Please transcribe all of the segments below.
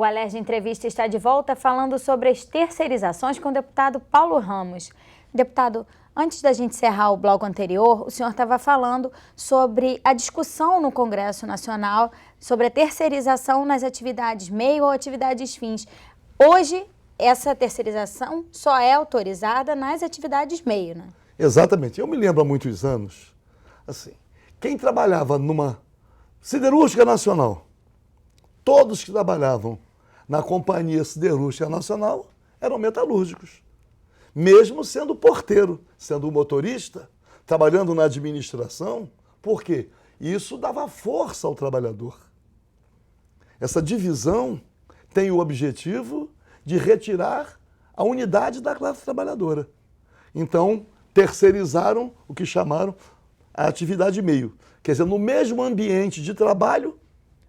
O Alerj Entrevista está de volta falando sobre as terceirizações com o deputado Paulo Ramos. Deputado, antes da gente encerrar o bloco anterior, o senhor estava falando sobre a discussão no Congresso Nacional sobre a terceirização nas atividades meio ou atividades fins. Hoje, essa terceirização só é autorizada nas atividades meio, né? Exatamente. Eu me lembro há muitos anos, assim, quem trabalhava numa siderúrgica nacional, todos que trabalhavam na Companhia Siderúrgica Nacional eram metalúrgicos. Mesmo sendo porteiro, sendo motorista, trabalhando na administração, por quê? Isso dava força ao trabalhador. Essa divisão tem o objetivo de retirar a unidade da classe trabalhadora. Então, terceirizaram o que chamaram a atividade meio. Quer dizer, no mesmo ambiente de trabalho,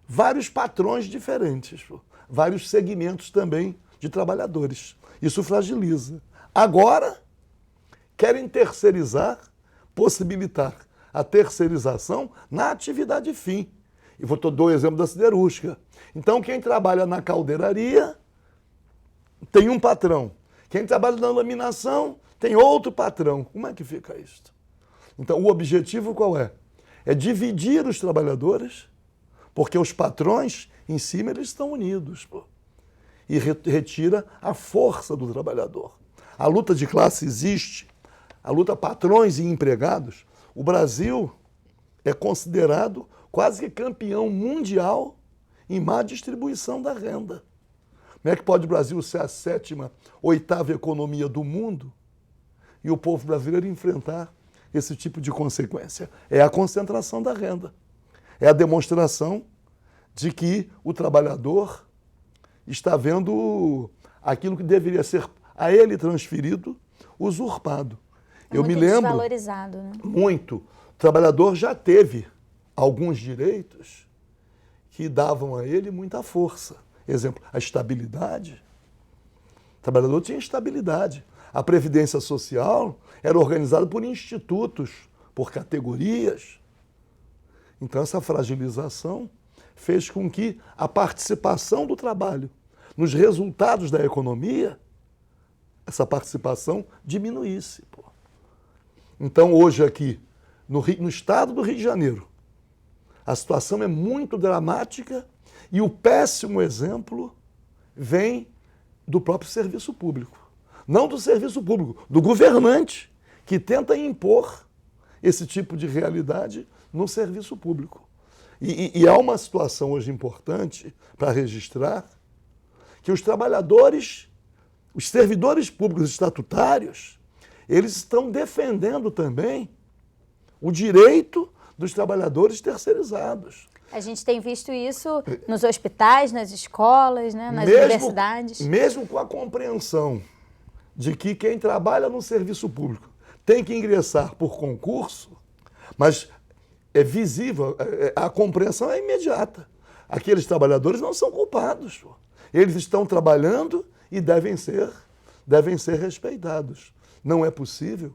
vários patrões diferentes, vários segmentos também de trabalhadores. Isso fragiliza. Agora, querem terceirizar, possibilitar a terceirização na atividade fim. E vou dar o exemplo da siderúrgica. Então, quem trabalha na caldeiraria tem um patrão. Quem trabalha na laminação tem outro patrão. Como é que fica isso? Então, o objetivo qual é? É dividir os trabalhadores, porque os patrões, em cima, eles estão unidos, e retira a força do trabalhador. A luta de classe existe, a luta patrões e empregados. O Brasil é considerado quase que campeão mundial em má distribuição da renda. Como é que pode o Brasil ser a 7ª, 8ª economia do mundo e o povo brasileiro enfrentar esse tipo de consequência? É a concentração da renda. É a demonstração de que o trabalhador está vendo aquilo que deveria ser a ele transferido, usurpado. Eu me lembro, desvalorizado, né? Muito. O trabalhador já teve alguns direitos que davam a ele muita força. Exemplo, a estabilidade. O trabalhador tinha estabilidade. A Previdência Social era organizada por institutos, por categorias. Então, essa fragilização fez com que a participação do trabalho nos resultados da economia, essa participação diminuísse. Então, hoje aqui, no estado do Rio de Janeiro, a situação é muito dramática e o péssimo exemplo vem do próprio serviço público. Não do serviço público, do governante, que tenta impor esse tipo de realidade no serviço público. E há uma situação hoje importante para registrar que os trabalhadores, os servidores públicos estatutários, eles estão defendendo também o direito dos trabalhadores terceirizados. A gente tem visto isso nos hospitais, nas escolas, né, nas universidades. Mesmo com a compreensão de que quem trabalha no serviço público tem que ingressar por concurso, mas é visível, a compreensão é imediata. Aqueles trabalhadores não são culpados. Eles estão trabalhando e devem ser respeitados. Não é possível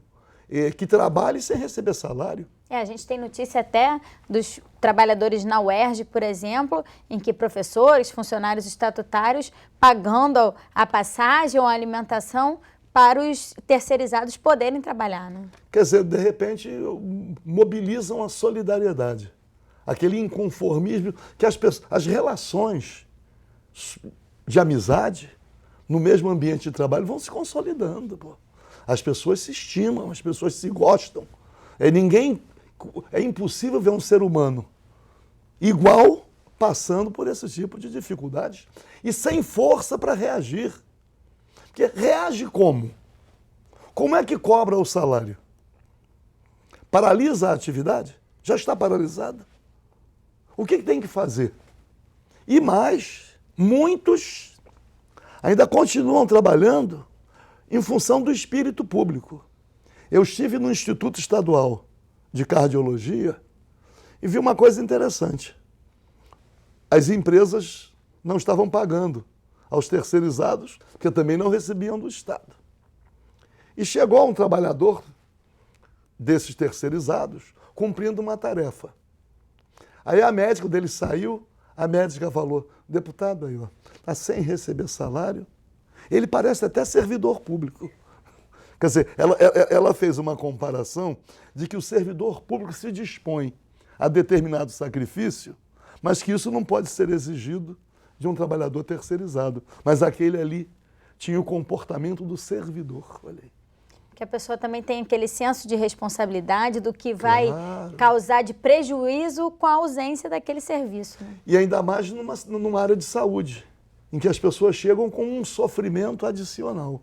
que trabalhe sem receber salário. A gente tem notícia até dos trabalhadores na UERJ, por exemplo, em que professores, funcionários estatutários, pagando a passagem ou a alimentação para os terceirizados poderem trabalhar, né? Quer dizer, de repente, mobilizam a solidariedade, aquele inconformismo que as relações de amizade no mesmo ambiente de trabalho vão se consolidando. As pessoas se estimam, as pessoas se gostam. É impossível ver um ser humano igual passando por esse tipo de dificuldades e sem força para reagir. Porque reage como? Como é que cobra o salário? Paralisa a atividade? Já está paralisada? O que tem que fazer? E mais, muitos ainda continuam trabalhando em função do espírito público. Eu estive no Instituto Estadual de Cardiologia e vi uma coisa interessante. As empresas não estavam pagando aos terceirizados, porque também não recebiam do Estado. E chegou um trabalhador desses terceirizados cumprindo uma tarefa. Aí a médica dele saiu, A médica falou, deputado aí, ó, está sem receber salário, ele parece até servidor público. Quer dizer, ela fez uma comparação de que o servidor público se dispõe a determinado sacrifício, mas que isso não pode ser exigido de um trabalhador terceirizado. Mas aquele ali tinha o comportamento do servidor. Olha aí. Que a pessoa também tem aquele senso de responsabilidade do que vai causar de prejuízo com a ausência daquele serviço. Né? E ainda mais numa área de saúde, em que as pessoas chegam com um sofrimento adicional.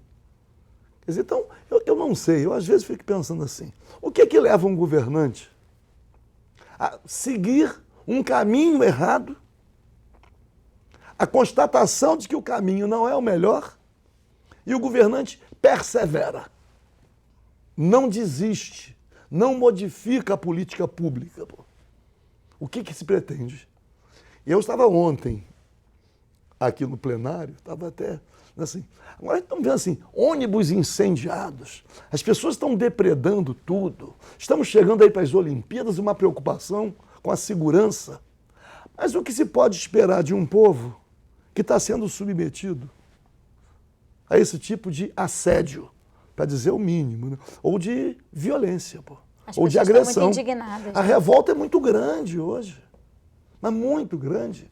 Quer dizer, então, eu não sei, eu às vezes fico pensando assim, o que é que leva um governante a seguir um caminho errado, a constatação de que o caminho não é o melhor, e o governante persevera, não desiste, não modifica a política pública. Pô. O que se pretende? Eu estava ontem aqui no plenário, estava até assim, agora estamos vendo assim, ônibus incendiados, as pessoas estão depredando tudo, estamos chegando aí para as Olimpíadas, uma preocupação com a segurança, mas o que se pode esperar de um povo que está sendo submetido a esse tipo de assédio, para dizer o mínimo, né? Ou de violência, pô. Ou de agressão. Estão muito indignadas, a revolta é muito grande hoje, mas muito grande.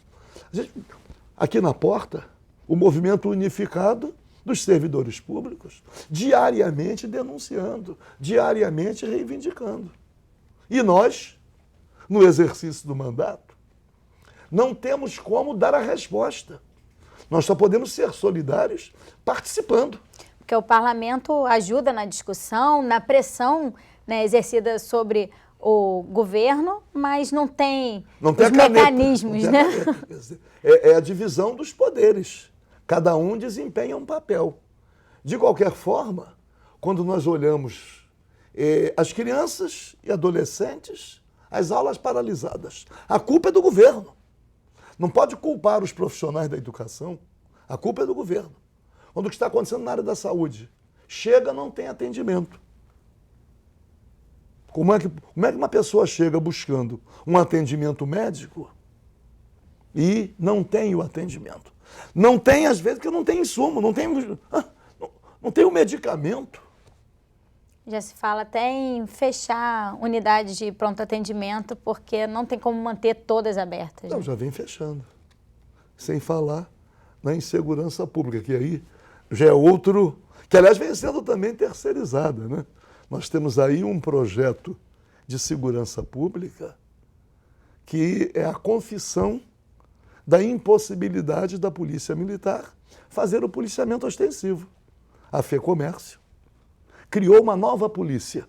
Aqui na porta, o movimento unificado dos servidores públicos, diariamente denunciando, diariamente reivindicando. E nós, no exercício do mandato, não temos como dar a resposta. Nós só podemos ser solidários participando. Porque o parlamento ajuda na discussão, na pressão, né, exercida sobre o governo, mas não tem os mecanismos, né? É a divisão dos poderes. Cada um desempenha um papel. De qualquer forma, quando nós olhamos as crianças e adolescentes, as aulas paralisadas, a culpa é do governo. Não pode culpar os profissionais da educação. A culpa é do governo. Quando o que está acontecendo na área da saúde chega, não tem atendimento. Como é que uma pessoa chega buscando um atendimento médico e não tem o atendimento? Não tem, às vezes, porque não tem insumo, não tem o medicamento. Já se fala até em fechar unidades de pronto atendimento, porque não tem como manter todas abertas. Não, né? já vem fechando. Sem falar na insegurança pública, que aí já é outro, que aliás vem sendo também terceirizada, né? Nós temos aí um projeto de segurança pública que é a confissão da impossibilidade da Polícia Militar fazer o policiamento ostensivo. A FEComércio criou uma nova polícia,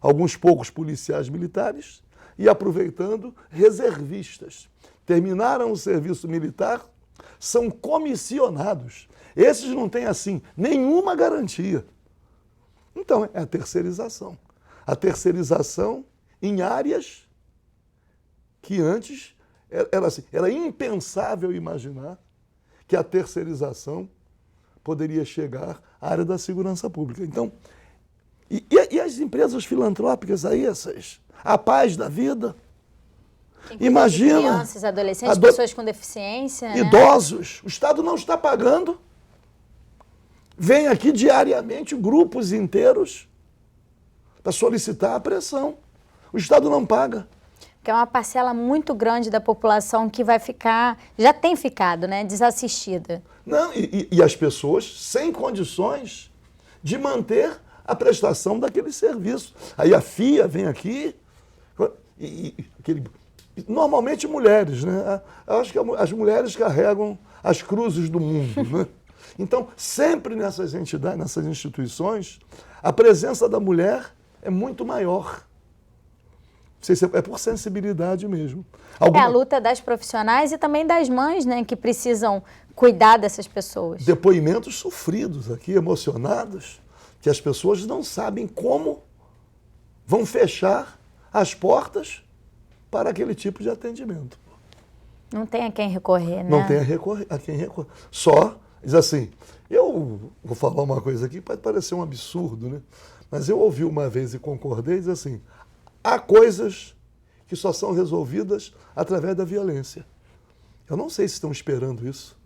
alguns poucos policiais militares e aproveitando reservistas. Terminaram o serviço militar, são comissionados. Esses não têm, assim, nenhuma garantia. Então, é a terceirização. A terceirização em áreas que antes era impensável imaginar que a terceirização poderia chegar à área da segurança pública. Então, e as empresas filantrópicas aí, a paz da vida, imagina... Crianças, adolescentes, pessoas com deficiência, idosos, o Estado não está pagando. Vem aqui diariamente grupos inteiros para solicitar a pressão. O Estado não paga. Que é uma parcela muito grande da população que vai ficar, já tem ficado, né, desassistida. Não, e as pessoas sem condições de manter a prestação daquele serviço. Aí a FIA vem aqui, normalmente mulheres, né? Eu acho que as mulheres carregam as cruzes do mundo, né? Então, sempre nessas entidades, nessas instituições, a presença da mulher é muito maior. Não sei se é por sensibilidade mesmo. É a luta das profissionais e também das mães, né, que precisam cuidar dessas pessoas. Depoimentos sofridos aqui, emocionados, que as pessoas não sabem como vão fechar as portas para aquele tipo de atendimento. Não tem a quem recorrer, né? Não tem a quem recorrer. Só, diz assim, eu vou falar uma coisa aqui, pode parecer um absurdo, né? Mas eu ouvi uma vez e concordei, diz assim, há coisas que só são resolvidas através da violência. Eu não sei se estão esperando isso.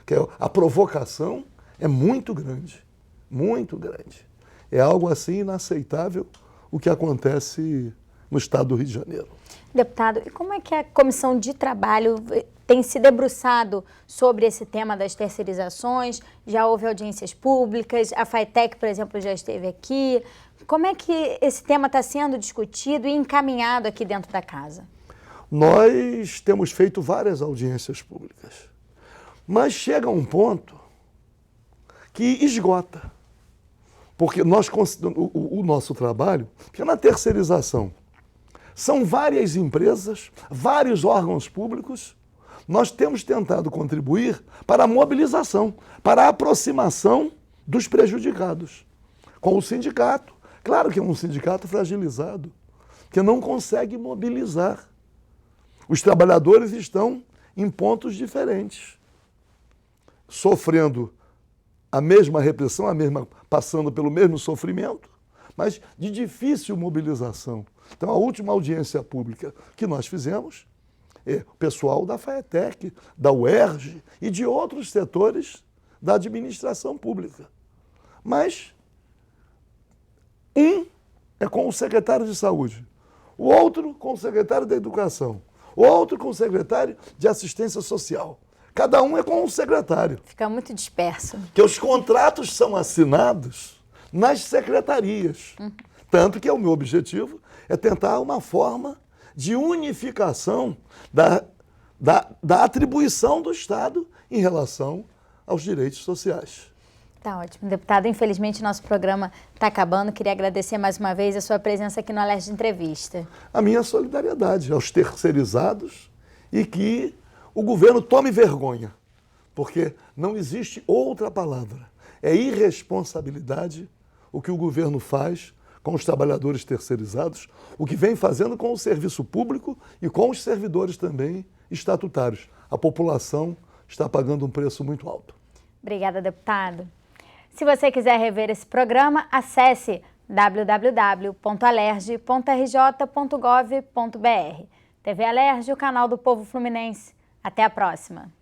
Que a provocação é muito grande, muito grande. É algo assim inaceitável o que acontece no estado do Rio de Janeiro. Deputado, e como é que a Comissão de Trabalho tem se debruçado sobre esse tema das terceirizações? Já houve audiências públicas, a FATEC, por exemplo, já esteve aqui. Como é que esse tema está sendo discutido e encaminhado aqui dentro da casa? Nós temos feito várias audiências públicas, mas chega um ponto que esgota. Porque o nosso trabalho, porque na terceirização, são várias empresas, vários órgãos públicos. Nós temos tentado contribuir para a mobilização, para a aproximação dos prejudicados com o sindicato. Claro que é um sindicato fragilizado, que não consegue mobilizar. Os trabalhadores estão em pontos diferentes, sofrendo a mesma repressão, passando pelo mesmo sofrimento, mas de difícil mobilização. Então, a última audiência pública que nós fizemos, o pessoal da FATEC, da UERJ e de outros setores da administração pública. Mas um é com o secretário de Saúde, o outro com o secretário da Educação, o outro com o secretário de Assistência Social. Cada um é com um secretário. Fica muito disperso. Que os contratos são assinados nas secretarias. Tanto que o meu objetivo é tentar uma forma de unificação da atribuição do Estado em relação aos direitos sociais. Tá ótimo. Deputado, infelizmente nosso programa está acabando. Queria agradecer mais uma vez a sua presença aqui no Alerj Entrevista. A minha solidariedade aos terceirizados e que o governo tome vergonha, porque não existe outra palavra. É irresponsabilidade o que o governo faz com os trabalhadores terceirizados, o que vem fazendo com o serviço público e com os servidores também estatutários. A população está pagando um preço muito alto. Obrigada, deputado. Se você quiser rever esse programa, acesse www.alerj.rj.gov.br. TV Alerj, o canal do povo fluminense. Até a próxima.